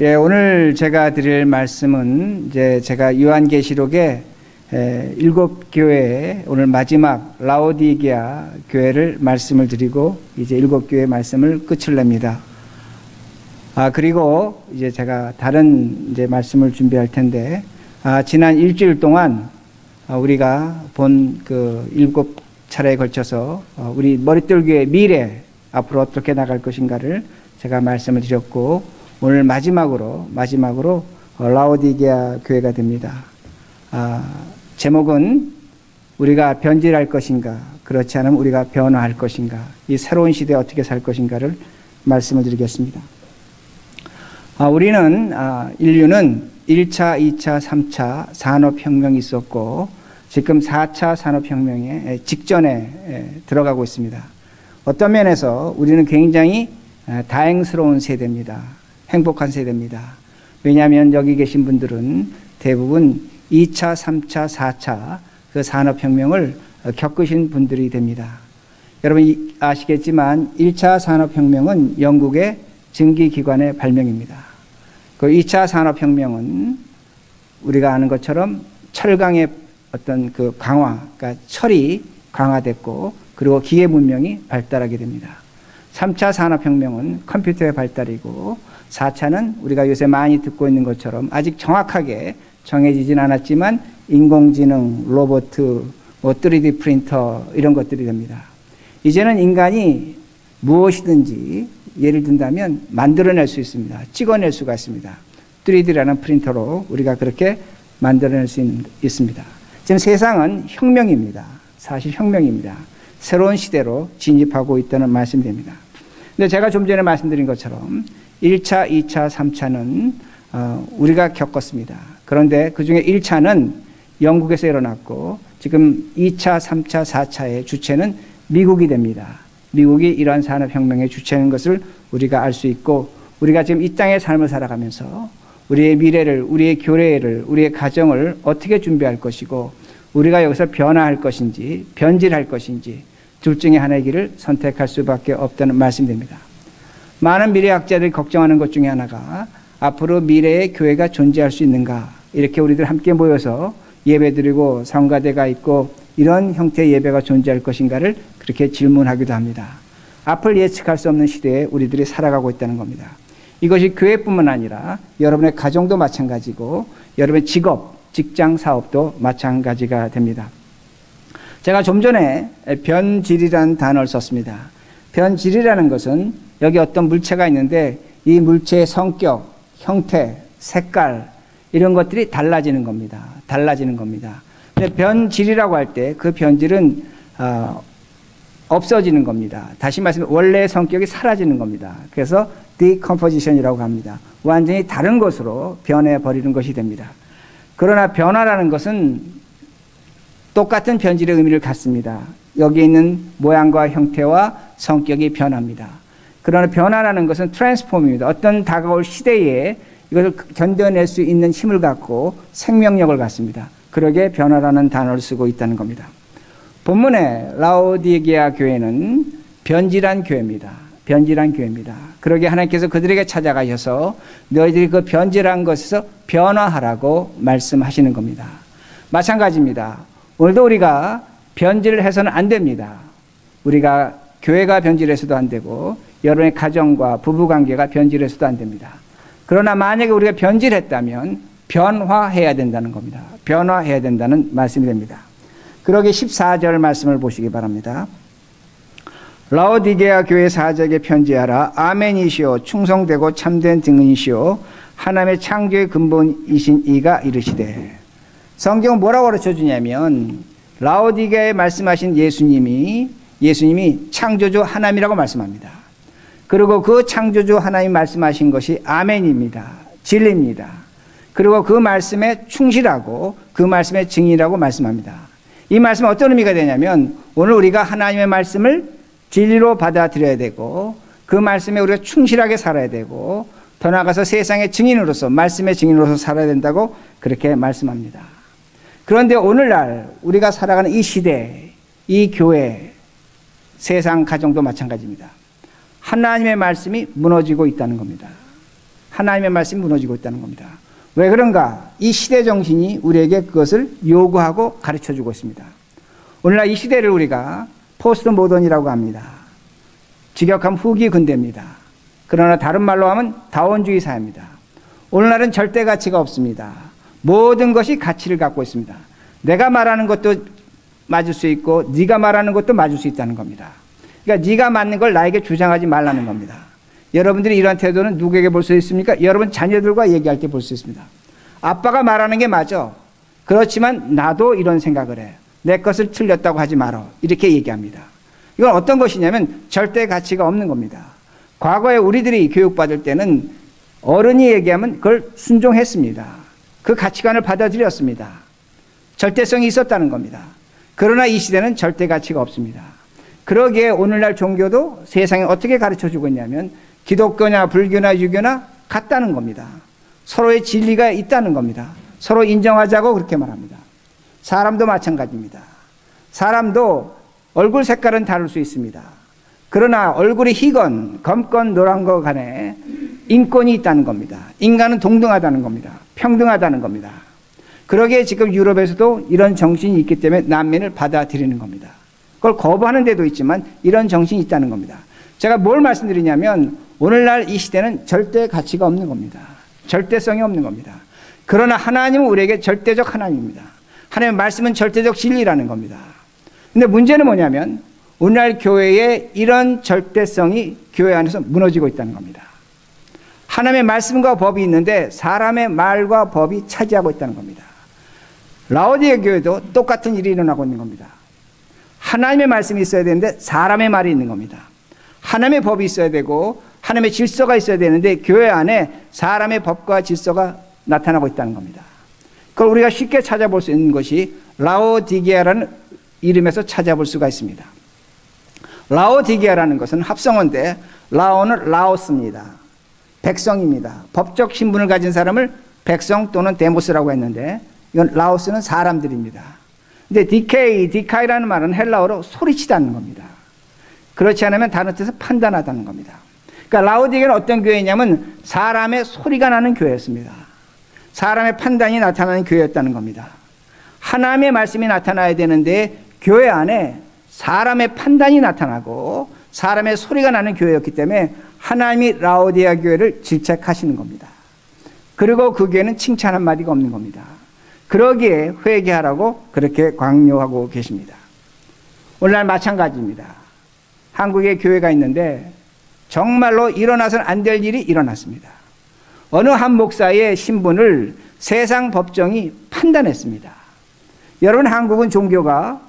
예, 오늘 제가 드릴 말씀은 이제 제가 요한계시록의 7교회 오늘 마지막 라오디게아 교회를 말씀을 드리고 이제 7교회 말씀을 끝을 냅니다. 그리고 이제 제가 다른 이제 말씀을 준비할 텐데, 지난 일주일 동안 우리가 본 그 7차례에 걸쳐서 우리 머릿돌교의 미래 앞으로 어떻게 나갈 것인가를 제가 말씀을 드렸고, 오늘 마지막으로 라오디게아 교회가 됩니다. 제목은 우리가 변질할 것인가, 그렇지 않으면 우리가 변화할 것인가, 이 새로운 시대에 어떻게 살 것인가를 말씀을 드리겠습니다. 우리는 인류는 1차, 2차, 3차 산업혁명이 있었고 지금 4차 산업혁명의 직전에 들어가고 있습니다. 어떤 면에서 우리는 굉장히 다행스러운 세대입니다. 행복한 세대입니다. 왜냐하면 여기 계신 분들은 대부분 2차, 3차, 4차 그 산업혁명을 겪으신 분들이 됩니다. 여러분 아시겠지만 1차 산업혁명은 영국의 증기기관의 발명입니다. 그 2차 산업혁명은 우리가 아는 것처럼 철강의 어떤 그 강화, 그러니까 철이 강화됐고 그리고 기계 문명이 발달하게 됩니다. 3차 산업혁명은 컴퓨터의 발달이고 4차는 우리가 요새 많이 듣고 있는 것처럼 아직 정확하게 정해지진 않았지만 인공지능, 로봇, 3D 프린터 이런 것들이 됩니다. 이제는 인간이 무엇이든지 예를 든다면 만들어낼 수 있습니다. 찍어낼 수가 있습니다. 3D라는 프린터로 우리가 그렇게 만들어낼 수 있습니다. 지금 세상은 혁명입니다. 사실 혁명입니다. 새로운 시대로 진입하고 있다는 말씀이 됩니다. 근데 제가 좀 전에 말씀드린 것처럼 1차, 2차, 3차는 우리가 겪었습니다. 그런데 그 중에 1차는 영국에서 일어났고 지금 2차, 3차, 4차의 주체는 미국이 됩니다. 미국이 이러한 산업혁명의 주체인 것을 우리가 알 수 있고, 우리가 지금 이 땅의 삶을 살아가면서 우리의 미래를, 우리의 교회를, 우리의 가정을 어떻게 준비할 것이고 우리가 여기서 변화할 것인지 변질할 것인지 둘 중에 하나의 길을 선택할 수밖에 없다는 말씀입니다. 많은 미래학자들이 걱정하는 것 중에 하나가 앞으로 미래의 교회가 존재할 수 있는가, 이렇게 우리들 함께 모여서 예배드리고 성가대가 있고 이런 형태의 예배가 존재할 것인가를 그렇게 질문하기도 합니다. 앞을 예측할 수 없는 시대에 우리들이 살아가고 있다는 겁니다. 이것이 교회뿐만 아니라 여러분의 가정도 마찬가지고 여러분의 직업, 직장, 사업도 마찬가지가 됩니다. 제가 좀 전에 변질이라는 단어를 썼습니다. 변질이라는 것은 여기 어떤 물체가 있는데 이 물체의 성격, 형태, 색깔 이런 것들이 달라지는 겁니다. 달라지는 겁니다. 근데 변질이라고 할 때 그 변질은 없어지는 겁니다. 다시 말하면 원래의 성격이 사라지는 겁니다. 그래서 decomposition이라고 합니다. 완전히 다른 것으로 변해버리는 것이 됩니다. 그러나 변화라는 것은 똑같은 변질의 의미를 갖습니다. 여기 있는 모양과 형태와 성격이 변합니다. 그러나 변화라는 것은 트랜스폼입니다. 어떤 다가올 시대에 이것을 견뎌낼 수 있는 힘을 갖고 생명력을 갖습니다. 그러게 변화라는 단어를 쓰고 있다는 겁니다. 본문의 라오디게아 교회는 변질한 교회입니다. 변질한 교회입니다. 그러게 하나님께서 그들에게 찾아가셔서 너희들이 그 변질한 것에서 변화하라고 말씀하시는 겁니다. 마찬가지입니다. 오늘도 우리가 변질을 해서는 안 됩니다. 우리가 교회가 변질해서도 안 되고 여러분의 가정과 부부관계가 변질해서도 안 됩니다. 그러나 만약에 우리가 변질했다면 변화해야 된다는 겁니다. 변화해야 된다는 말씀이 됩니다. 그러기 14절 말씀을 보시기 바랍니다. 라오디게아 교회 사자에게 편지하라. 아멘이시오 충성되고 참된 증인이시오 하나님의 창조의 근본이신 이가 이르시되. 성경은 뭐라고 가르쳐 주냐면 라오디게아에 말씀하신 예수님이 창조주 하나님이라고 말씀합니다. 그리고 그 창조주 하나님 말씀하신 것이 아멘입니다. 진리입니다. 그리고 그 말씀에 충실하고 그 말씀의 증인이라고 말씀합니다. 이 말씀은 어떤 의미가 되냐면 오늘 우리가 하나님의 말씀을 진리로 받아들여야 되고 그 말씀에 우리가 충실하게 살아야 되고 더 나아가서 세상의 증인으로서 말씀의 증인으로서 살아야 된다고 그렇게 말씀합니다. 그런데 오늘날 우리가 살아가는 이 시대, 이 교회, 세상 가정도 마찬가지입니다. 하나님의 말씀이 무너지고 있다는 겁니다. 하나님의 말씀이 무너지고 있다는 겁니다. 왜 그런가? 이 시대 정신이 우리에게 그것을 요구하고 가르쳐주고 있습니다. 오늘날 이 시대를 우리가 포스트 모던이라고 합니다. 직역하면 후기 근대입니다. 그러나 다른 말로 하면 다원주의 사회입니다. 오늘날은 절대 가치가 없습니다. 모든 것이 가치를 갖고 있습니다. 내가 말하는 것도 맞을 수 있고 네가 말하는 것도 맞을 수 있다는 겁니다. 그러니까 네가 맞는 걸 나에게 주장하지 말라는 겁니다. 여러분들이 이런 태도는 누구에게 볼 수 있습니까? 여러분 자녀들과 얘기할 때 볼 수 있습니다. 아빠가 말하는 게 맞아. 그렇지만 나도 이런 생각을 해. 내 것을 틀렸다고 하지 마라. 이렇게 얘기합니다. 이건 어떤 것이냐면 절대 가치가 없는 겁니다. 과거에 우리들이 교육받을 때는 어른이 얘기하면 그걸 순종했습니다. 그 가치관을 받아들였습니다. 절대성이 있었다는 겁니다. 그러나 이 시대는 절대 가치가 없습니다. 그러기에 오늘날 종교도 세상에 어떻게 가르쳐주고 있냐면 기독교나 불교나 유교나 같다는 겁니다. 서로의 진리가 있다는 겁니다. 서로 인정하자고 그렇게 말합니다. 사람도 마찬가지입니다. 사람도 얼굴 색깔은 다를 수 있습니다. 그러나 얼굴이 희건 검건 노란 거 간에 인권이 있다는 겁니다. 인간은 동등하다는 겁니다. 평등하다는 겁니다. 그러기에 지금 유럽에서도 이런 정신이 있기 때문에 난민을 받아들이는 겁니다. 그걸 거부하는 데도 있지만 이런 정신이 있다는 겁니다. 제가 뭘 말씀드리냐면 오늘날 이 시대는 절대 가치가 없는 겁니다. 절대성이 없는 겁니다. 그러나 하나님은 우리에게 절대적 하나님입니다. 하나님의 말씀은 절대적 진리라는 겁니다. 근데 문제는 뭐냐면 오늘날 교회의 이런 절대성이 교회 안에서 무너지고 있다는 겁니다. 하나님의 말씀과 법이 있는데 사람의 말과 법이 차지하고 있다는 겁니다. 라오디게 교회도 똑같은 일이 일어나고 있는 겁니다. 하나님의 말씀이 있어야 되는데 사람의 말이 있는 겁니다. 하나님의 법이 있어야 되고 하나님의 질서가 있어야 되는데 교회 안에 사람의 법과 질서가 나타나고 있다는 겁니다. 그걸 우리가 쉽게 찾아볼 수 있는 것이 라오디게아라는 이름에서 찾아볼 수가 있습니다. 라오디게아라는 것은 합성어인데 라오는 라오스입니다. 백성입니다. 법적 신분을 가진 사람을 백성 또는 데모스라고 했는데 이건 라오스는 사람들입니다. 근데 디카이라는 말은 헬라어로 소리치다는 겁니다. 그렇지 않으면 다른 뜻은 판단하다는 겁니다. 그러니까 라오디게아는 어떤 교회냐면 사람의 소리가 나는 교회였습니다. 사람의 판단이 나타나는 교회였다는 겁니다. 하나님의 말씀이 나타나야 되는데 교회 안에 사람의 판단이 나타나고 사람의 소리가 나는 교회였기 때문에 하나님이 라오디게아 교회를 질책하시는 겁니다. 그리고 그 교회는 칭찬 한마디가 없는 겁니다. 그러기에 회개하라고 그렇게 강요하고 계십니다. 오늘날 마찬가지입니다. 한국에 교회가 있는데 정말로 일어나서는 안 될 일이 일어났습니다. 어느 한 목사의 신분을 세상 법정이 판단했습니다. 여러분, 한국은 종교가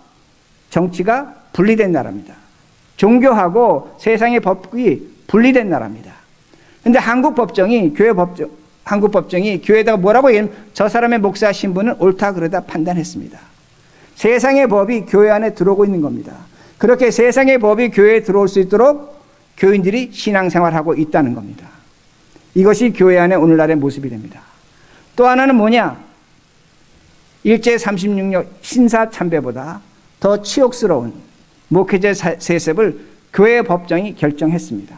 정치가 분리된 나라입니다. 종교하고 세상의 법이 분리된 나라입니다. 그런데 한국 법정이 교회에다가 뭐라고 얘기하면 저 사람의 목사 신분은 옳다 그러다 판단했습니다. 세상의 법이 교회 안에 들어오고 있는 겁니다. 그렇게 세상의 법이 교회에 들어올 수 있도록 교인들이 신앙생활하고 있다는 겁니다. 이것이 교회 안에 오늘날의 모습이 됩니다. 또 하나는 뭐냐? 일제 36년 신사참배보다 더 치욕스러운 목회자 세습을 교회 법정이 결정했습니다.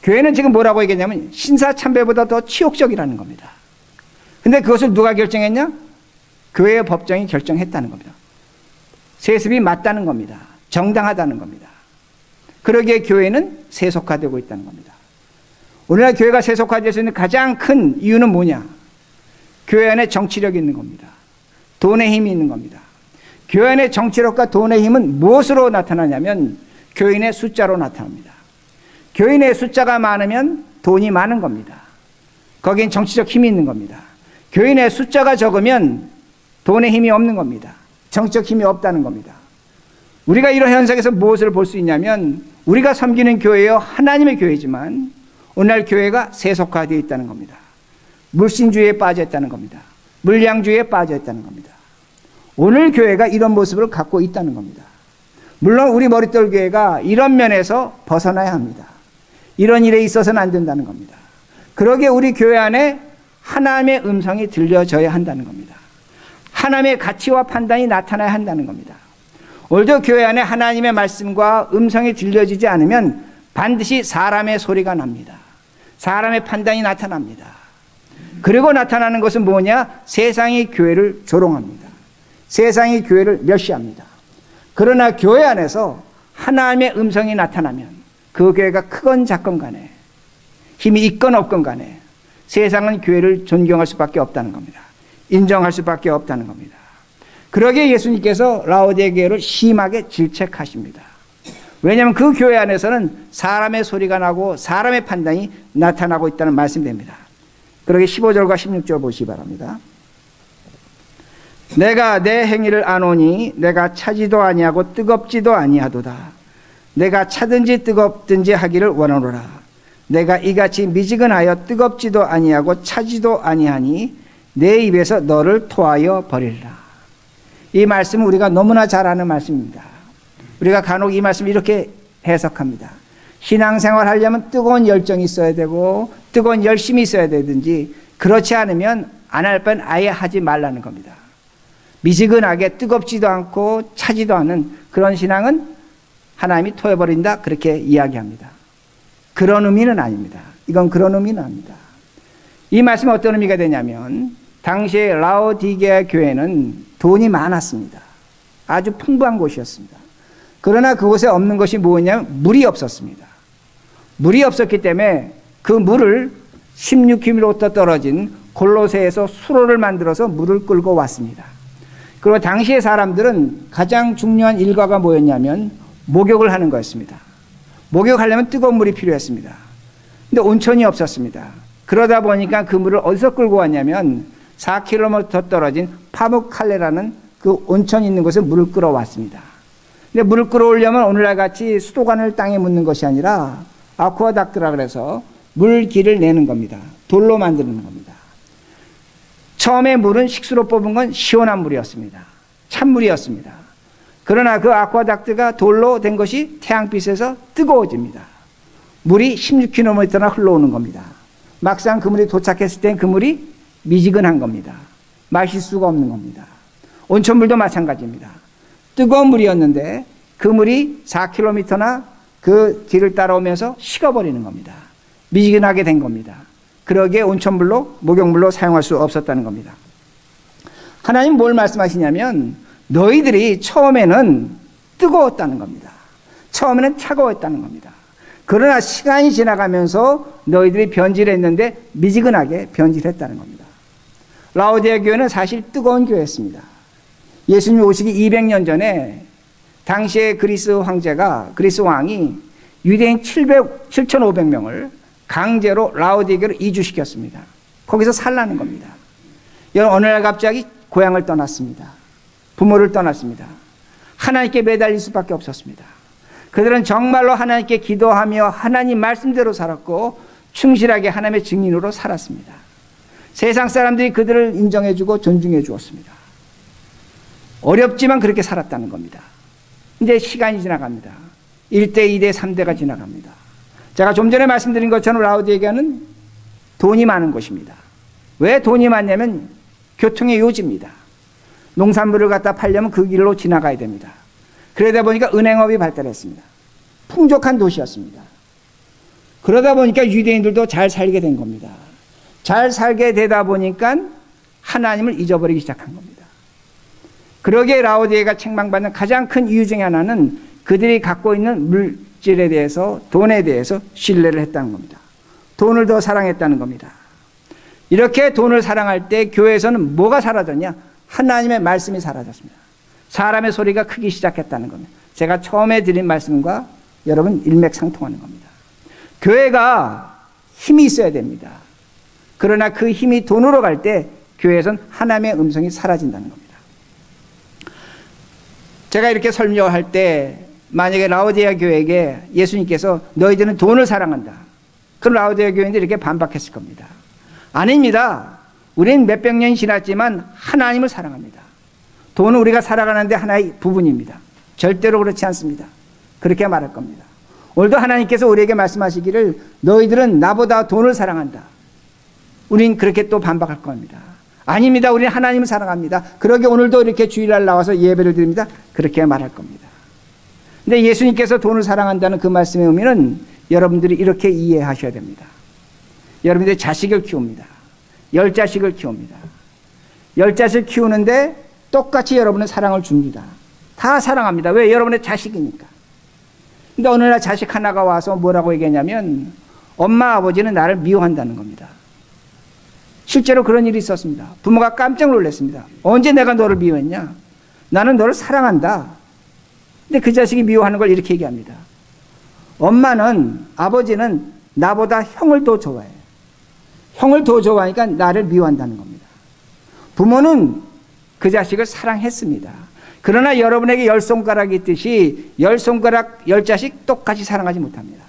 교회는 지금 뭐라고 얘기했냐면 신사참배보다 더 치욕적이라는 겁니다. 근데 그것을 누가 결정했냐? 교회 법정이 결정했다는 겁니다. 세습이 맞다는 겁니다. 정당하다는 겁니다. 그러기에 교회는 세속화되고 있다는 겁니다. 오늘날 교회가 세속화될 수 있는 가장 큰 이유는 뭐냐? 교회 안에 정치력이 있는 겁니다. 돈의 힘이 있는 겁니다. 교회 안에 정치력과 돈의 힘은 무엇으로 나타나냐면 교인의 숫자로 나타납니다. 교인의 숫자가 많으면 돈이 많은 겁니다. 거기엔 정치적 힘이 있는 겁니다. 교인의 숫자가 적으면 돈의 힘이 없는 겁니다. 정치적 힘이 없다는 겁니다. 우리가 이런 현상에서 무엇을 볼 수 있냐면 우리가 섬기는 교회요 하나님의 교회지만 오늘날 교회가 세속화되어 있다는 겁니다. 물신주의에 빠져 있다는 겁니다. 물량주의에 빠져 있다는 겁니다. 오늘 교회가 이런 모습을 갖고 있다는 겁니다. 물론 우리 머릿돌 교회가 이런 면에서 벗어나야 합니다. 이런 일에 있어서는 안 된다는 겁니다. 그러기에 우리 교회 안에 하나님의 음성이 들려져야 한다는 겁니다. 하나님의 가치와 판단이 나타나야 한다는 겁니다. 오늘도 교회 안에 하나님의 말씀과 음성이 들려지지 않으면 반드시 사람의 소리가 납니다. 사람의 판단이 나타납니다. 그리고 나타나는 것은 뭐냐? 세상이 교회를 조롱합니다. 세상이 교회를 멸시합니다. 그러나 교회 안에서 하나님의 음성이 나타나면 그 교회가 크건 작건 간에, 힘이 있건 없건 간에 세상은 교회를 존경할 수밖에 없다는 겁니다. 인정할 수밖에 없다는 겁니다. 그러기에 예수님께서 라오디게 교회를 심하게 질책하십니다. 왜냐하면 그 교회 안에서는 사람의 소리가 나고 사람의 판단이 나타나고 있다는 말씀이 됩니다. 그러기 15절과 16절 보시기 바랍니다. 내가 내 행위를 아노니 내가 차지도 아니하고 뜨겁지도 아니하도다. 내가 차든지 뜨겁든지 하기를 원하노라. 내가 이같이 미지근하여 뜨겁지도 아니하고 차지도 아니하니 내 입에서 너를 토하여 버리리라. 이 말씀은 우리가 너무나 잘 아는 말씀입니다. 우리가 간혹 이 말씀을 이렇게 해석합니다. 신앙생활 하려면 뜨거운 열정이 있어야 되고 뜨거운 열심이 있어야 되든지, 그렇지 않으면 안 할 뻔 아예 하지 말라는 겁니다. 미지근하게 뜨겁지도 않고 차지도 않은 그런 신앙은 하나님이 토해버린다, 그렇게 이야기합니다. 그런 의미는 아닙니다. 이건 그런 의미는 아닙니다. 이 말씀은 어떤 의미가 되냐면, 당시에 라오디게아 교회는 돈이 많았습니다. 아주 풍부한 곳이었습니다. 그러나 그곳에 없는 것이 뭐냐면 물이 없었습니다. 물이 없었기 때문에 그 물을 16km 떨어진 골로새에서 수로를 만들어서 물을 끌고 왔습니다. 그리고 당시의 사람들은 가장 중요한 일과가 뭐였냐면 목욕을 하는 거였습니다. 목욕하려면 뜨거운 물이 필요했습니다. 근데 온천이 없었습니다. 그러다 보니까 그 물을 어디서 끌고 왔냐면 4km 떨어진 파묵칼레라는 그 온천이 있는 곳에 물을 끌어왔습니다. 근데 물을 끌어오려면 오늘날 같이 수도관을 땅에 묻는 것이 아니라 아쿠아닥트라 그래서 물길을 내는 겁니다. 돌로 만드는 겁니다. 처음에 물은 식수로 뽑은 건 시원한 물이었습니다. 찬물이었습니다. 그러나 그 아쿠아닥트가 돌로 된 것이 태양빛에서 뜨거워집니다. 물이 16km나 흘러오는 겁니다. 막상 그 물이 도착했을 땐 그 물이 미지근한 겁니다. 마실 수가 없는 겁니다. 온천물도 마찬가지입니다. 뜨거운 물이었는데 그 물이 4km나 그 길을 따라오면서 식어버리는 겁니다. 미지근하게 된 겁니다. 그러기에 온천물로, 목욕물로 사용할 수 없었다는 겁니다. 하나님 뭘 말씀하시냐면 너희들이 처음에는 뜨거웠다는 겁니다. 처음에는 차가웠다는 겁니다. 그러나 시간이 지나가면서 너희들이 변질했는데 미지근하게 변질했다는 겁니다. 라오디게아 교회는 사실 뜨거운 교회였습니다. 예수님이 오시기 200년 전에 당시에 그리스 황제가, 그리스 왕이 유대인 7,500명을 강제로 라오디게아로 이주시켰습니다. 거기서 살라는 겁니다. 여러분, 어느 날 갑자기 고향을 떠났습니다. 부모를 떠났습니다. 하나님께 매달릴 수밖에 없었습니다. 그들은 정말로 하나님께 기도하며 하나님 말씀대로 살았고 충실하게 하나님의 증인으로 살았습니다. 세상 사람들이 그들을 인정해주고 존중해 주었습니다. 어렵지만 그렇게 살았다는 겁니다. 이제 시간이 지나갑니다. 1대, 2대, 3대가 지나갑니다. 제가 좀 전에 말씀드린 것처럼 라오디게아는 돈이 많은 곳입니다. 왜 돈이 많냐면 교통의 요지입니다. 농산물을 갖다 팔려면 그 길로 지나가야 됩니다. 그러다 보니까 은행업이 발달했습니다. 풍족한 도시였습니다. 그러다 보니까 유대인들도 잘 살게 된 겁니다. 잘 살게 되다 보니까 하나님을 잊어버리기 시작한 겁니다. 그러기에 라오디게아가 책망받는 가장 큰 이유 중에 하나는 그들이 갖고 있는 물질에 대해서, 돈에 대해서 신뢰를 했다는 겁니다. 돈을 더 사랑했다는 겁니다. 이렇게 돈을 사랑할 때 교회에서는 뭐가 사라졌냐? 하나님의 말씀이 사라졌습니다. 사람의 소리가 크기 시작했다는 겁니다. 제가 처음에 드린 말씀과 여러분 일맥상통하는 겁니다. 교회가 힘이 있어야 됩니다. 그러나 그 힘이 돈으로 갈 때 교회에서는 하나님의 음성이 사라진다는 겁니다. 제가 이렇게 설명할 때 만약에 라오디게아 교회에게 예수님께서 너희들은 돈을 사랑한다, 그럼 라오디게아 교회인들이 이렇게 반박했을 겁니다. 아닙니다. 우리는 몇백 년이 지났지만 하나님을 사랑합니다. 돈은 우리가 살아가는데 하나의 부분입니다. 절대로 그렇지 않습니다. 그렇게 말할 겁니다. 오늘도 하나님께서 우리에게 말씀하시기를 너희들은 나보다 돈을 사랑한다. 우린 그렇게 또 반박할 겁니다. 아닙니다. 우리는 하나님을 사랑합니다. 그러게 오늘도 이렇게 주일날 나와서 예배를 드립니다. 그렇게 말할 겁니다. 근데 예수님께서 돈을 사랑한다는 그 말씀의 의미는 여러분들이 이렇게 이해하셔야 됩니다. 여러분들이 자식을 키웁니다. 10자식을 키웁니다. 10자식을 키우는데 똑같이 여러분은 사랑을 줍니다. 다 사랑합니다. 왜? 여러분의 자식이니까. 근데 어느 날 자식 하나가 와서 뭐라고 얘기했냐면 엄마 아버지는 나를 미워한다는 겁니다. 실제로 그런 일이 있었습니다. 부모가 깜짝 놀랐습니다. 언제 내가 너를 미워했냐? 나는 너를 사랑한다. 근데 그 자식이 미워하는 걸 이렇게 얘기합니다. 엄마는, 아버지는 나보다 형을 더 좋아해. 형을 더 좋아하니까 나를 미워한다는 겁니다. 부모는 그 자식을 사랑했습니다. 그러나 여러분에게 10손가락이 있듯이 10손가락 10자식 똑같이 사랑하지 못합니다.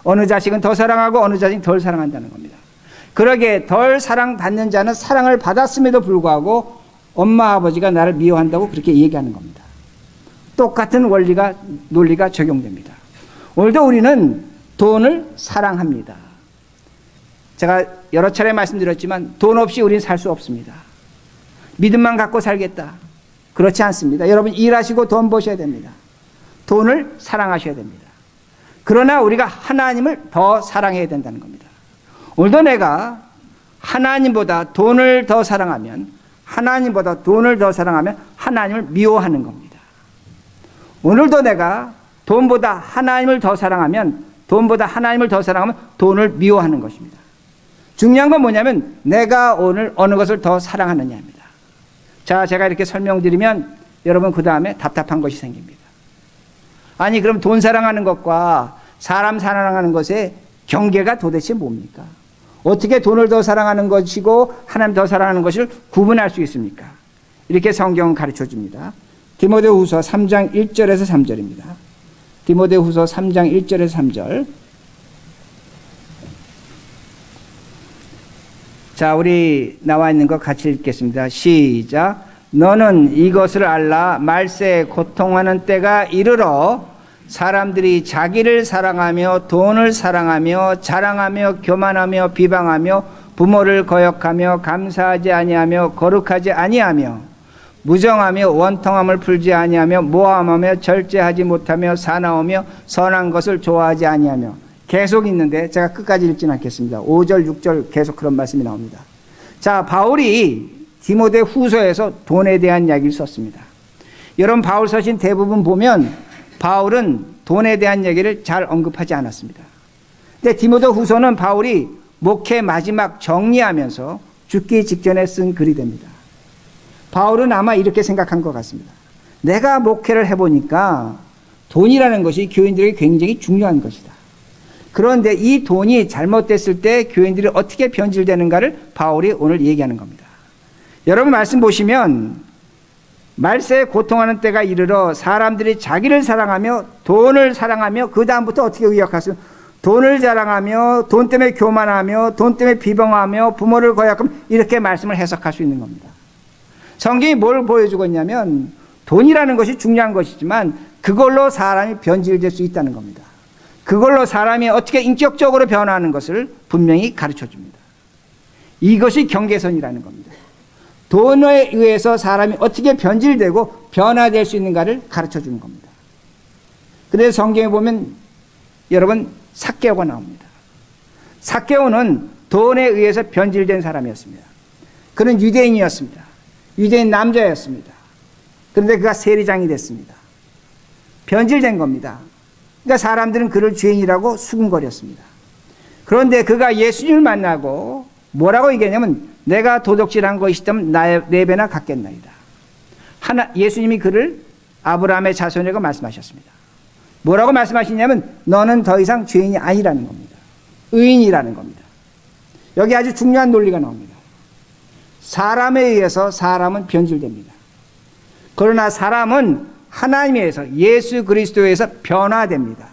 어느 자식은 더 사랑하고 어느 자식은 덜 사랑한다는 겁니다. 그러기에 덜 사랑받는 자는 사랑을 받았음에도 불구하고 엄마 아버지가 나를 미워한다고 그렇게 얘기하는 겁니다. 똑같은 논리가 적용됩니다. 오늘도 우리는 돈을 사랑합니다. 제가 여러 차례 말씀드렸지만 돈 없이 우리는 살 수 없습니다. 믿음만 갖고 살겠다. 그렇지 않습니다. 여러분 일하시고 돈 버셔야 됩니다. 돈을 사랑하셔야 됩니다. 그러나 우리가 하나님을 더 사랑해야 된다는 겁니다. 오늘도 내가 하나님보다 돈을 더 사랑하면 하나님을 미워하는 겁니다. 오늘도 내가 돈보다 하나님을 더 사랑하면 돈을 미워하는 것입니다. 중요한 건 뭐냐면 내가 오늘 어느 것을 더 사랑하느냐입니다. 자, 제가 이렇게 설명드리면 여러분 그 다음에 답답한 것이 생깁니다. 아니 그럼 돈 사랑하는 것과 사람 사랑하는 것의 경계가 도대체 뭡니까? 어떻게 돈을 더 사랑하는 것이고 하나님 더 사랑하는 것을 구분할 수 있습니까? 이렇게 성경은 가르쳐 줍니다. 디모데후서 3장 1절에서 3절입니다. 디모데후서 3장 1절에서 3절. 자, 우리 나와 있는 거 같이 읽겠습니다. 시작. 너는 이것을 알라. 말세에 고통하는 때가 이르러 사람들이 자기를 사랑하며 돈을 사랑하며 자랑하며 교만하며 비방하며 부모를 거역하며 감사하지 아니하며 거룩하지 아니하며 무정하며 원통함을 풀지 아니하며 모함하며 절제하지 못하며 사나우며 선한 것을 좋아하지 아니하며. 계속 있는데 제가 끝까지 읽지는 않겠습니다. 5절 6절 계속 그런 말씀이 나옵니다. 자, 바울이 디모데 후서에서 돈에 대한 이야기를 썼습니다. 여러분 바울 서신 대부분 보면 바울은 돈에 대한 얘기를 잘 언급하지 않았습니다. 근데 디모데 후서는 바울이 목회 마지막 정리하면서 죽기 직전에 쓴 글이 됩니다. 바울은 아마 이렇게 생각한 것 같습니다. 내가 목회를 해보니까 돈이라는 것이 교인들에게 굉장히 중요한 것이다. 그런데 이 돈이 잘못됐을 때 교인들이 어떻게 변질되는가를 바울이 오늘 얘기하는 겁니다. 여러분 말씀 보시면 말세에 고통하는 때가 이르러 사람들이 자기를 사랑하며 돈을 사랑하며 그 다음부터 어떻게 의역하세요? 돈을 자랑하며 돈 때문에 교만하며 돈 때문에 비방하며 부모를 거역하며 이렇게 말씀을 해석할 수 있는 겁니다. 성경이 뭘 보여주고 있냐면 돈이라는 것이 중요한 것이지만 그걸로 사람이 변질될 수 있다는 겁니다. 그걸로 사람이 어떻게 인격적으로 변화하는 것을 분명히 가르쳐 줍니다. 이것이 경계선이라는 겁니다. 돈에 의해서 사람이 어떻게 변질되고 변화될 수 있는가를 가르쳐 주는 겁니다. 그래서 성경에 보면 여러분 삭개오가 나옵니다. 삭개오는 돈에 의해서 변질된 사람이었습니다. 그는 유대인이었습니다. 유대인 남자였습니다. 그런데 그가 세리장이 됐습니다. 변질된 겁니다. 그러니까 사람들은 그를 죄인이라고 수군거렸습니다. 그런데 그가 예수님을 만나고 뭐라고 얘기하냐면 내가 도둑질한 것이 있다면 네 배나 갚겠나이다. 예수님이 그를 아브라함의 자손이라고 말씀하셨습니다. 뭐라고 말씀하시냐면 너는 더 이상 죄인이 아니라는 겁니다. 의인이라는 겁니다. 여기 아주 중요한 논리가 나옵니다. 사람에 의해서 사람은 변질됩니다. 그러나 사람은 하나님에 의해서 예수 그리스도에서 변화됩니다.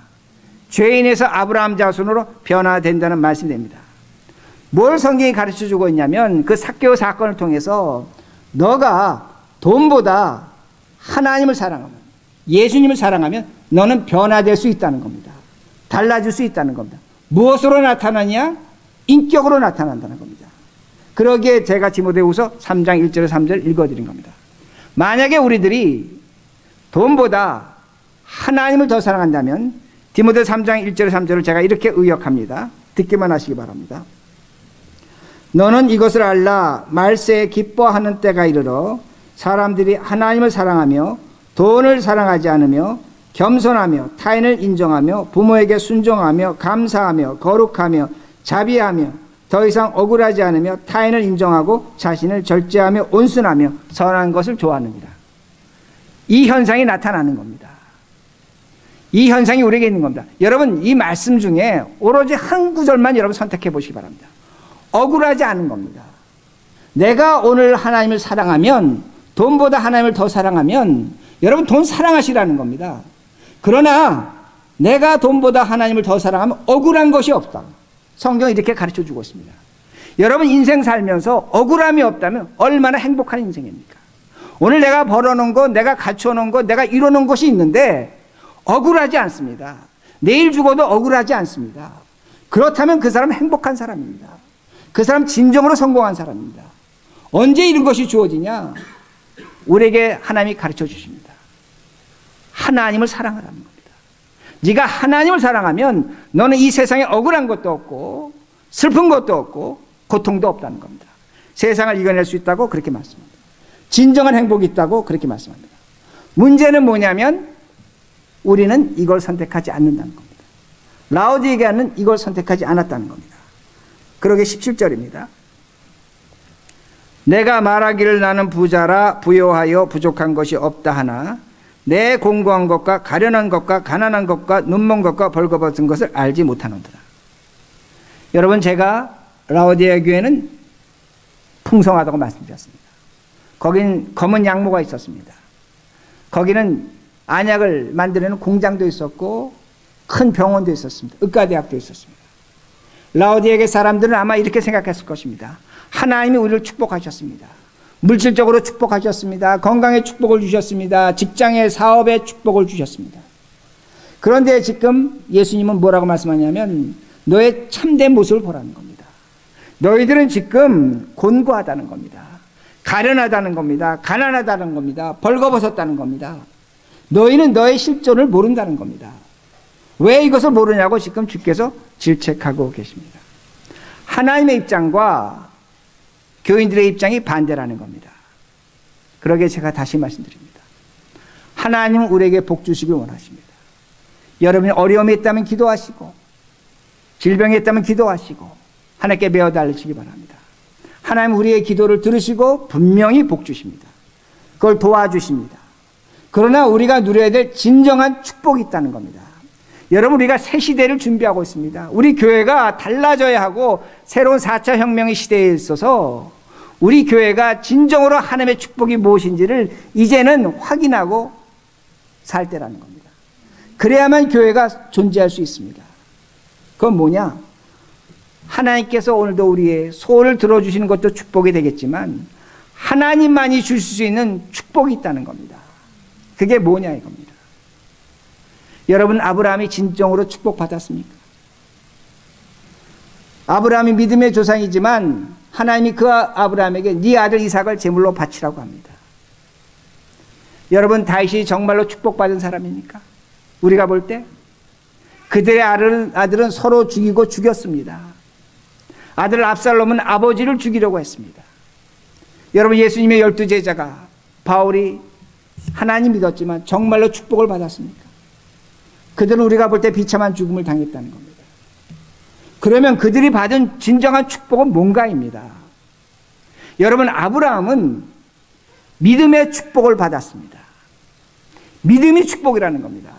죄인에서 아브라함 자손으로 변화된다는 말씀이 됩니다. 뭘 성경이 가르쳐주고 있냐면 그 삭개오 사건을 통해서 너가 돈보다 하나님을 사랑하면 예수님을 사랑하면 너는 변화될 수 있다는 겁니다. 달라질 수 있다는 겁니다. 무엇으로 나타나냐? 인격으로 나타난다는 겁니다. 그러기에 제가 디모데후서 3장 1절에서 3절 읽어드린 겁니다. 만약에 우리들이 돈보다 하나님을 더 사랑한다면 디모데 3장 1절에서 3절을 제가 이렇게 의역합니다. 듣기만 하시기 바랍니다. 너는 이것을 알라. 말세에 기뻐하는 때가 이르러 사람들이 하나님을 사랑하며 돈을 사랑하지 않으며 겸손하며 타인을 인정하며 부모에게 순종하며 감사하며 거룩하며 자비하며 더 이상 억울하지 않으며 타인을 인정하고 자신을 절제하며 온순하며 선한 것을 좋아하느니라. 이 현상이 나타나는 겁니다. 이 현상이 우리에게 있는 겁니다. 여러분, 이 말씀 중에 오로지 한 구절만 여러분 선택해 보시기 바랍니다. 억울하지 않은 겁니다. 내가 오늘 하나님을 사랑하면, 돈보다 하나님을 더 사랑하면 여러분 돈 사랑하시라는 겁니다. 그러나 내가 돈보다 하나님을 더 사랑하면 억울한 것이 없다. 성경이 이렇게 가르쳐 주고 있습니다. 여러분 인생 살면서 억울함이 없다면 얼마나 행복한 인생입니까? 오늘 내가 벌어놓은 것, 내가 갖춰놓은 것, 내가 이뤄놓은 것이 있는데 억울하지 않습니다. 내일 죽어도 억울하지 않습니다. 그렇다면 그 사람은 행복한 사람입니다. 그 사람 진정으로 성공한 사람입니다. 언제 이런 것이 주어지냐? 우리에게 하나님이 가르쳐 주십니다. 하나님을 사랑하라는 겁니다. 네가 하나님을 사랑하면 너는 이 세상에 억울한 것도 없고 슬픈 것도 없고 고통도 없다는 겁니다. 세상을 이겨낼 수 있다고 그렇게 말씀합니다. 진정한 행복이 있다고 그렇게 말씀합니다. 문제는 뭐냐면 우리는 이걸 선택하지 않는다는 겁니다. 라오디게아는 이걸 선택하지 않았다는 겁니다. 그러게 17절입니다. 내가 말하기를 나는 부자라 부요하여 부족한 것이 없다 하나 내 공고한 것과 가련한 것과 가난한 것과 눈먼 것과 벌거벗은 것을 알지 못하노더라. 여러분, 제가 라오디게아 교회는 풍성하다고 말씀드렸습니다. 거긴 검은 양모가 있었습니다. 거기는 안약을 만드는 공장도 있었고 큰 병원도 있었습니다. 의과대학도 있었습니다. 라오디게아 사람들은 아마 이렇게 생각했을 것입니다. 하나님이 우리를 축복하셨습니다. 물질적으로 축복하셨습니다. 건강에 축복을 주셨습니다. 직장의 사업에 축복을 주셨습니다. 그런데 지금 예수님은 뭐라고 말씀하냐면 너의 참된 모습을 보라는 겁니다. 너희들은 지금 곤고하다는 겁니다. 가련하다는 겁니다. 가난하다는 겁니다. 벌거벗었다는 겁니다. 너희는 너의 실존을 모른다는 겁니다. 왜 이것을 모르냐고 지금 주께서 질책하고 계십니다. 하나님의 입장과 교인들의 입장이 반대라는 겁니다. 그러게 제가 다시 말씀드립니다. 하나님은 우리에게 복 주시길 원하십니다. 여러분이 어려움이 있다면 기도하시고 질병이 있다면 기도하시고 하나님께 메어달리시기 바랍니다. 하나님은 우리의 기도를 들으시고 분명히 복 주십니다. 그걸 도와주십니다. 그러나 우리가 누려야 될 진정한 축복이 있다는 겁니다. 여러분, 우리가 새 시대를 준비하고 있습니다. 우리 교회가 달라져야 하고 새로운 4차 혁명의 시대에 있어서 우리 교회가 진정으로 하나님의 축복이 무엇인지를 이제는 확인하고 살 때라는 겁니다. 그래야만 교회가 존재할 수 있습니다. 그건 뭐냐? 하나님께서 오늘도 우리의 소원을 들어주시는 것도 축복이 되겠지만 하나님만이 주실 수 있는 축복이 있다는 겁니다. 그게 뭐냐 이겁니다. 여러분, 아브라함이 진정으로 축복받았습니까? 아브라함이 믿음의 조상이지만 하나님이 그 아브라함에게 네 아들 이삭을 제물로 바치라고 합니다. 여러분, 다윗이 정말로 축복받은 사람입니까? 우리가 볼 때 그들의 아들은 서로 죽이고 죽였습니다. 아들 압살롬은 아버지를 죽이려고 했습니다. 여러분, 예수님의 12제자가 바울이 하나님 믿었지만 정말로 축복을 받았습니까? 그들은 우리가 볼 때 비참한 죽음을 당했다는 겁니다. 그러면 그들이 받은 진정한 축복은 뭔가입니다. 여러분, 아브라함은 믿음의 축복을 받았습니다. 믿음이 축복이라는 겁니다.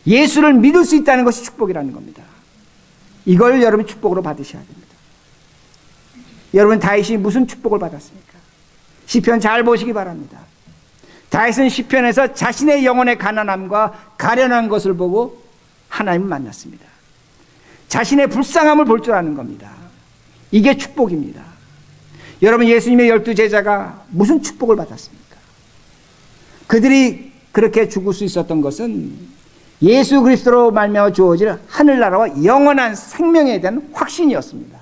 예수를 믿을 수 있다는 것이 축복이라는 겁니다. 이걸 여러분 축복으로 받으셔야 됩니다. 여러분, 다윗이 무슨 축복을 받았습니까? 시편 잘 보시기 바랍니다. 다윗은 시편에서 자신의 영혼의 가난함과 가련한 것을 보고 하나님을 만났습니다. 자신의 불쌍함을 볼 줄 아는 겁니다. 이게 축복입니다. 여러분, 예수님의 12제자가 무슨 축복을 받았습니까? 그들이 그렇게 죽을 수 있었던 것은 예수 그리스도로 말미암아 주어질 하늘나라와 영원한 생명에 대한 확신이었습니다.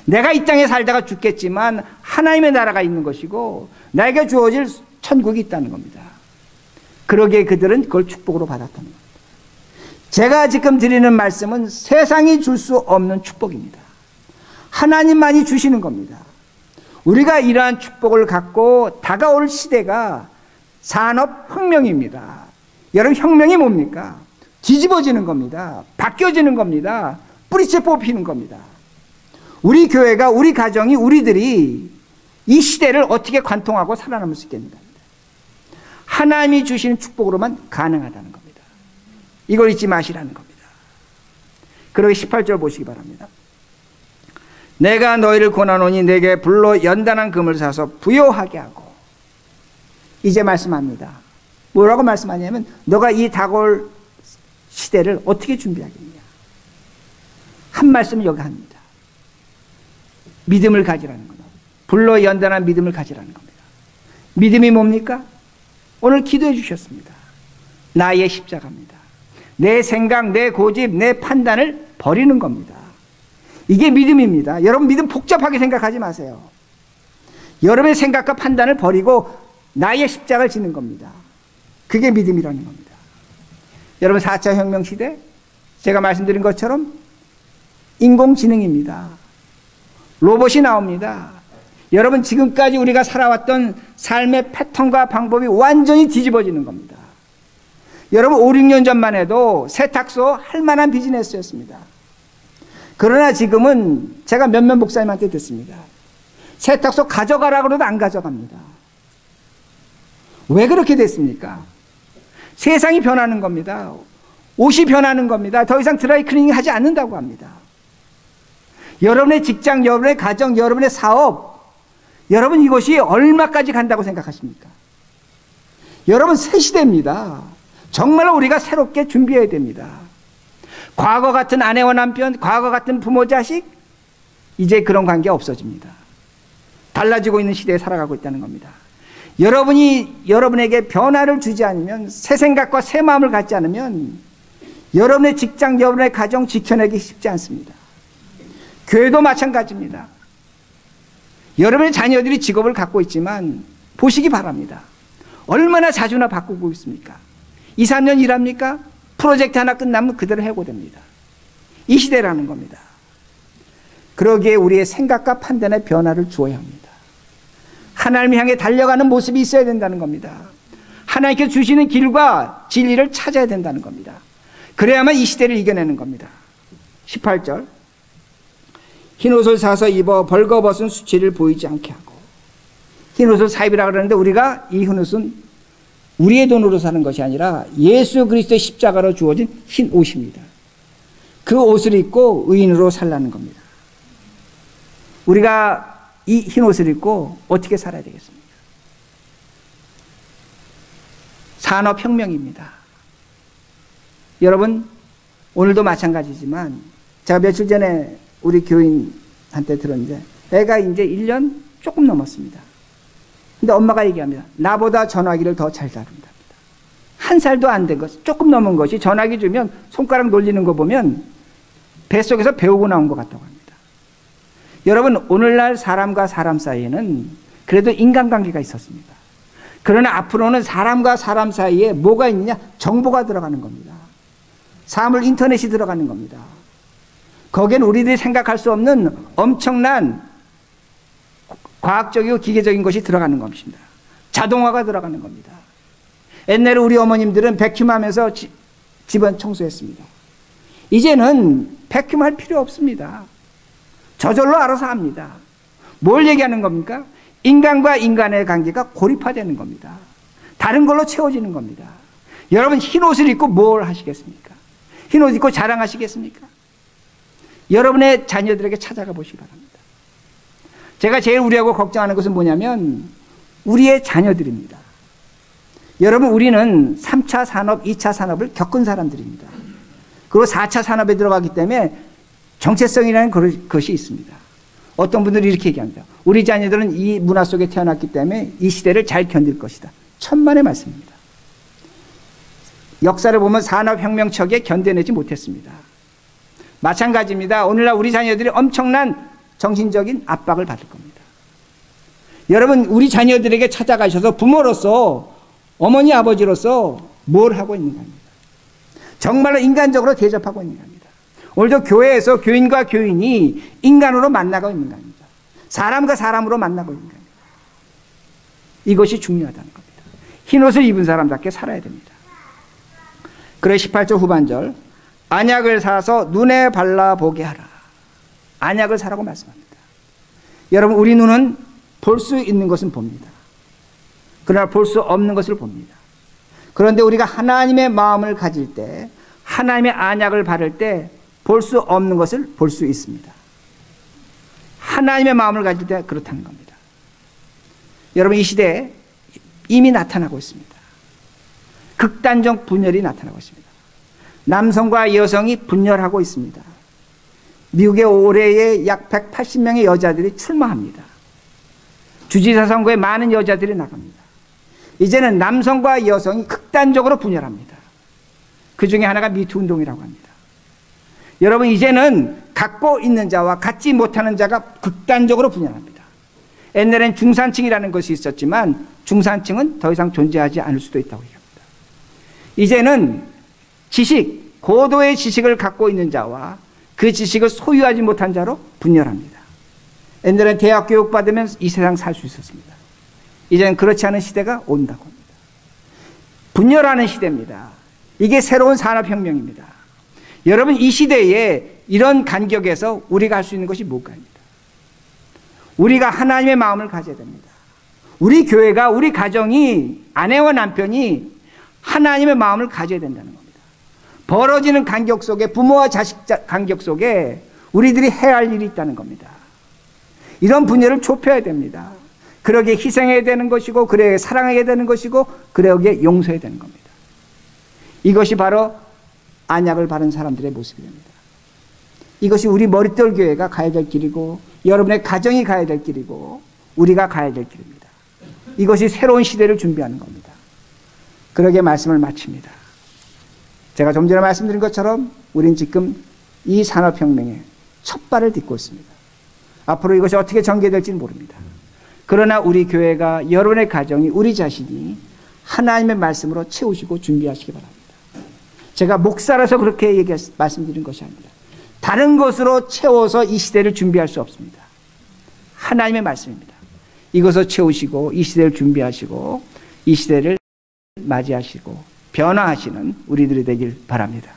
내가 이 땅에 살다가 죽겠지만 하나님의 나라가 있는 것이고 나에게 주어질 천국이 있다는 겁니다. 그러기에 그들은 그걸 축복으로 받았다는 겁니다. 제가 지금 드리는 말씀은 세상이 줄 수 없는 축복입니다. 하나님만이 주시는 겁니다. 우리가 이러한 축복을 갖고 다가올 시대가 산업혁명입니다. 여러분, 혁명이 뭡니까? 뒤집어지는 겁니다. 바뀌어지는 겁니다. 뿌리째 뽑히는 겁니다. 우리 교회가, 우리 가정이, 우리들이 이 시대를 어떻게 관통하고 살아남을 수 있겠는가? 하나님이 주시는 축복으로만 가능하다는 겁니다. 이걸 잊지 마시라는 겁니다. 그러기 18절 보시기 바랍니다. 내가 너희를 권하노니 내게 불로 연단한 금을 사서 부요하게 하고. 이제 말씀합니다. 뭐라고 말씀하냐면 너가 이 다가올 시대를 어떻게 준비하겠냐. 한 말씀을 여기 합니다. 믿음을 가지라는 겁니다. 불로 연단한 믿음을 가지라는 겁니다. 믿음이 뭡니까? 오늘 기도해 주셨습니다. 나의 십자가입니다. 내 생각, 내 고집, 내 판단을 버리는 겁니다. 이게 믿음입니다. 여러분, 믿음 복잡하게 생각하지 마세요. 여러분의 생각과 판단을 버리고 나의 십자가를 지는 겁니다. 그게 믿음이라는 겁니다. 여러분, 4차 혁명 시대, 제가 말씀드린 것처럼 인공지능입니다. 로봇이 나옵니다. 여러분, 지금까지 우리가 살아왔던 삶의 패턴과 방법이 완전히 뒤집어지는 겁니다. 여러분, 5, 6년 전만 해도 세탁소 할 만한 비즈니스였습니다. 그러나 지금은 제가 몇몇 목사님한테 듣습니다. 세탁소 가져가라고 해도 안 가져갑니다. 왜 그렇게 됐습니까? 세상이 변하는 겁니다. 옷이 변하는 겁니다. 더 이상 드라이 클리닝 하지 않는다고 합니다. 여러분의 직장, 여러분의 가정, 여러분의 사업, 여러분 이것이 얼마까지 간다고 생각하십니까? 여러분, 새 시대입니다. 정말로 우리가 새롭게 준비해야 됩니다. 과거 같은 아내와 남편, 과거 같은 부모 자식, 이제 그런 관계 없어집니다. 달라지고 있는 시대에 살아가고 있다는 겁니다. 여러분이 여러분에게 변화를 주지 않으면, 새 생각과 새 마음을 갖지 않으면 여러분의 직장, 여러분의 가정 지켜내기 쉽지 않습니다. 교회도 마찬가지입니다. 여러분의 자녀들이 직업을 갖고 있지만 보시기 바랍니다. 얼마나 자주나 바꾸고 있습니까? 2, 3년 일합니까? 프로젝트 하나 끝나면 그대로 해고됩니다. 이 시대라는 겁니다. 그러기에 우리의 생각과 판단의 변화를 주어야 합니다. 하나님을 향해 달려가는 모습이 있어야 된다는 겁니다. 하나님께서 주시는 길과 진리를 찾아야 된다는 겁니다. 그래야만 이 시대를 이겨내는 겁니다. 18절, 흰옷을 사서 입어 벌거벗은 수치를 보이지 않게 하고. 흰옷을 사입으라 그러는데 우리가 이 흰옷은 우리의 돈으로 사는 것이 아니라 예수 그리스도의 십자가로 주어진 흰 옷입니다. 그 옷을 입고 의인으로 살라는 겁니다. 우리가 이 흰 옷을 입고 어떻게 살아야 되겠습니까? 산업혁명입니다. 여러분, 오늘도 마찬가지지만 제가 며칠 전에 우리 교인한테 들었는데 애가 이제 1년 조금 넘었습니다. 근데 엄마가 얘기합니다. 나보다 전화기를 더 잘 다룬답니다. 1살도 안 된 것, 조금 넘은 것이 전화기 주면 손가락 놀리는 거 보면 뱃속에서 배우고 나온 것 같다고 합니다. 여러분, 오늘날 사람과 사람 사이에는 그래도 인간관계가 있었습니다. 그러나 앞으로는 사람과 사람 사이에 뭐가 있느냐? 정보가 들어가는 겁니다. 사물 인터넷이 들어가는 겁니다. 거기엔 우리들이 생각할 수 없는 엄청난 과학적이고 기계적인 것이 들어가는 것입니다. 자동화가 들어가는 겁니다. 옛날에 우리 어머님들은 백큐하면서 집안 청소했습니다. 이제는 백큐할 필요 없습니다. 저절로 알아서 합니다. 뭘 얘기하는 겁니까? 인간과 인간의 관계가 고립화되는 겁니다. 다른 걸로 채워지는 겁니다. 여러분, 흰 옷을 입고 뭘 하시겠습니까? 흰 옷 입고 자랑하시겠습니까? 여러분의 자녀들에게 찾아가 보시기 바랍니다. 제가 제일 우리하고 걱정하는 것은 뭐냐면 우리의 자녀들입니다. 여러분, 우리는 3차 산업, 2차 산업을 겪은 사람들입니다. 그리고 4차 산업에 들어가기 때문에 정체성이라는 것이 있습니다. 어떤 분들이 이렇게 얘기합니다. 우리 자녀들은 이 문화 속에 태어났기 때문에 이 시대를 잘 견딜 것이다. 천만의 말씀입니다. 역사를 보면 산업혁명 척에 견뎌내지 못했습니다. 마찬가지입니다. 오늘날 우리 자녀들이 엄청난 정신적인 압박을 받을 겁니다. 여러분, 우리 자녀들에게 찾아가셔서 부모로서, 어머니 아버지로서 뭘 하고 있는가 합니다. 정말로 인간적으로 대접하고 있는가 합니다. 오늘도 교회에서 교인과 교인이 인간으로 만나고 있는 겁니다. 사람과 사람으로 만나고 있는 겁니다. 이것이 중요하다는 겁니다. 흰옷을 입은 사람답게 살아야 됩니다. 그래 18절 후반절, 안약을 사서 눈에 발라보게 하라. 안약을 사라고 말씀합니다. 여러분, 우리 눈은 볼 수 있는 것은 봅니다. 그러나 볼 수 없는 것을 봅니다. 그런데 우리가 하나님의 마음을 가질 때, 하나님의 안약을 바를 때 볼 수 없는 것을 볼 수 있습니다. 하나님의 마음을 가질 때 그렇다는 겁니다. 여러분, 이 시대에 이미 나타나고 있습니다. 극단적 분열이 나타나고 있습니다. 남성과 여성이 분열하고 있습니다. 미국의 올해에 약 180명의 여자들이 출마합니다. 주지사 선거에 많은 여자들이 나갑니다. 이제는 남성과 여성이 극단적으로 분열합니다. 그 중에 하나가 미투 운동이라고 합니다. 여러분, 이제는 갖고 있는 자와 갖지 못하는 자가 극단적으로 분열합니다. 옛날엔 중산층이라는 것이 있었지만 중산층은 더 이상 존재하지 않을 수도 있다고 얘기합니다. 이제는 지식, 고도의 지식을 갖고 있는 자와 그 지식을 소유하지 못한 자로 분열합니다. 옛날엔 대학 교육 받으면 이 세상 살 수 있었습니다. 이제는 그렇지 않은 시대가 온다고 합니다. 분열하는 시대입니다. 이게 새로운 산업혁명입니다. 여러분, 이 시대에 이런 간격에서 우리가 할 수 있는 것이 뭘까입니다. 우리가 하나님의 마음을 가져야 됩니다. 우리 교회가, 우리 가정이, 아내와 남편이 하나님의 마음을 가져야 된다는 겁니다. 벌어지는 간격 속에, 부모와 자식 간격 속에 우리들이 해야 할 일이 있다는 겁니다. 이런 분열을 좁혀야 됩니다. 그러기에 희생해야 되는 것이고, 그러기에 사랑해야 되는 것이고, 그러기에 용서해야 되는 겁니다. 이것이 바로 안약을 바른 사람들의 모습이 됩니다. 이것이 우리 머릿돌 교회가 가야 될 길이고, 여러분의 가정이 가야 될 길이고, 우리가 가야 될 길입니다. 이것이 새로운 시대를 준비하는 겁니다. 그러기에 말씀을 마칩니다. 제가 좀 전에 말씀드린 것처럼 우린 지금 이 산업혁명의 첫 발을 딛고 있습니다. 앞으로 이것이 어떻게 전개될지는 모릅니다. 그러나 우리 교회가, 여러분의 가정이, 우리 자신이 하나님의 말씀으로 채우시고 준비하시기 바랍니다. 제가 목사라서 그렇게 말씀드린 것이 아닙니다. 다른 것으로 채워서 이 시대를 준비할 수 없습니다. 하나님의 말씀입니다. 이것을 채우시고 이 시대를 준비하시고 이 시대를 맞이하시고 변화하시는 우리들이 되길 바랍니다.